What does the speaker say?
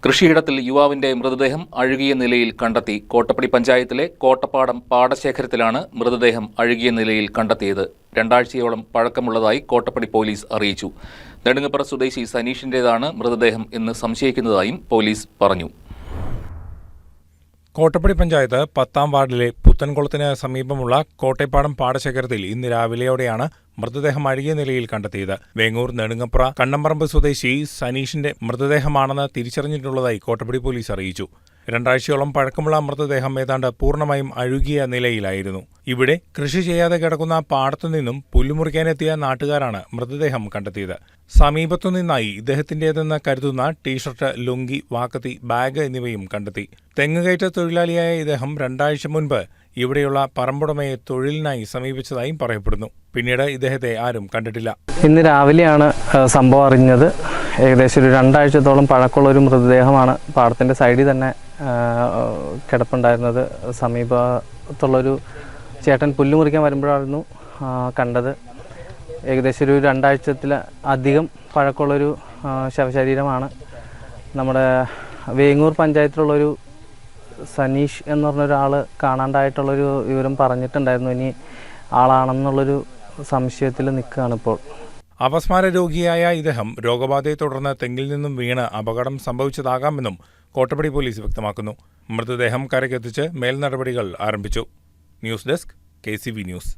കൃഷിയിടത്തിൽ യുവാവിന്റെ മൃതദേഹം അഴുകിയ നിലയിൽ കണ്ടെത്തി. കോട്ടപ്പടി പഞ്ചായത്തിലെ കോട്ടപ്പാടം പാടശേഖരത്തിലാണ് മൃതദേഹം അഴുകിയ നിലയിൽ കണ്ടെത്തിയത്. 2 ആഴ്ചയോളം പഴക്കമുള്ളതായി കോട്ടപ്പടി പോലീസ് അറിയിച്ചു. നെടുങ്ങപ്പുറ സ്വദേശി സനീഷിന്റേതാണ് മൃതദേഹം എന്ന് സംശയിക്കുന്നതായും പോലീസ് പറഞ്ഞു. കോട്ടപ്പടി പഞ്ചായത്ത് 10-ാം വാർഡിലെ പുത്തൻകുളത്തിന് സമീപമുള്ള കോട്ടപ്പാടം പാടശേഖരത്തിൽ ഇന്ന് രാവിലെയോടെയാണ് മൃതദേഹം അഴുകിയ നിലയിൽ കണ്ടെത്തിയത്. വേങ്ങൂർ നെടുങ്ങപ്പുറ കണ്ണമ്പറമ്പ് സ്വദേശി സനീഷിന്റെ മൃതദേഹമാണെന്ന് തിരിച്ചറിഞ്ഞിട്ടുള്ളതായി കോട്ടപ്പടി പോലീസ് അറിയിച്ചു. 2 ആഴ്ചയോളം പഴക്കമുള്ള മൃതദേഹം ഏതാണ്ട് പൂർണ്ണമായും അഴുകിയ നിലയിലായിരുന്നു. ഇവിടെ കൃഷി ചെയ്യാതെ കിടക്കുന്ന പാടത്തു നിന്നും പുല്ലുമുറിക്കാനെത്തിയ നാട്ടുകാരാണ് മൃതദേഹം കണ്ടെത്തിയത്. സമീപത്തുനിന്നായി ഇദ്ദേഹത്തിന്റേതെന്ന് കരുതുന്ന ടീഷർട്ട്, ലുങ്കി, വാക്കത്തി, ബാഗ് എന്നിവയും കണ്ടെത്തി. തെങ്ങുകയറ്റ തൊഴിലാളിയായ ഇദ്ദേഹം 2 ആഴ്ച മുൻപ് ഇവിടെയുള്ള പറമ്പുടമയെ തൊഴിലിനായി സമീപിച്ചതായും പറയപ്പെടുന്നു. പിന്നീട് ഇദ്ദേഹത്തെ ആരും കണ്ടിട്ടില്ല. ഇന്ന് രാവിലെയാണ് സംഭവം അറിഞ്ഞത്. ഏകദേശം ഒരു 2 ആഴ്ചത്തോളം പഴക്കമുള്ള ഒരു മൃതദേഹമാണ് പാടത്തിൻ്റെ സൈഡിൽ തന്നെ കിടപ്പുണ്ടായിരുന്നത്. സമീപത്തുള്ളൊരു ചേട്ടൻ പുല്ല് മുറിക്കാൻ വരുമ്പോഴായിരുന്നു കണ്ടത്. ഏകദേശം ഒരു 2 ആഴ്ചത്തിൽ അധികം പഴക്കമുള്ളൊരു ശവശരീരമാണ്. നമ്മുടെ വേങ്ങൂർ പഞ്ചായത്തിലുള്ളൊരു സനീഷ് എന്ന് പറഞ്ഞൊരാൾ കാണാണ്ടായിട്ടുള്ളൊരു വിവരം പറഞ്ഞിട്ടുണ്ടായിരുന്നു. ഇനി ആളാണെന്നുള്ളൊരു സംശയത്തിൽ നിൽക്കുകയാണ് ഇപ്പോൾ. അപസ്മാര രോഗിയായ ഇദ്ദേഹം രോഗബാധയെ തുടർന്ന് തെങ്ങിൽ നിന്നും വീണ് അപകടം സംഭവിച്ചതാകാമെന്നും കോട്ടപ്പടി പോലീസ് വ്യക്തമാക്കുന്നു. മൃതദേഹം കരയ്ക്കെത്തിച്ച് മേൽനടപടികൾ ആരംഭിച്ചു. News desk KCV news.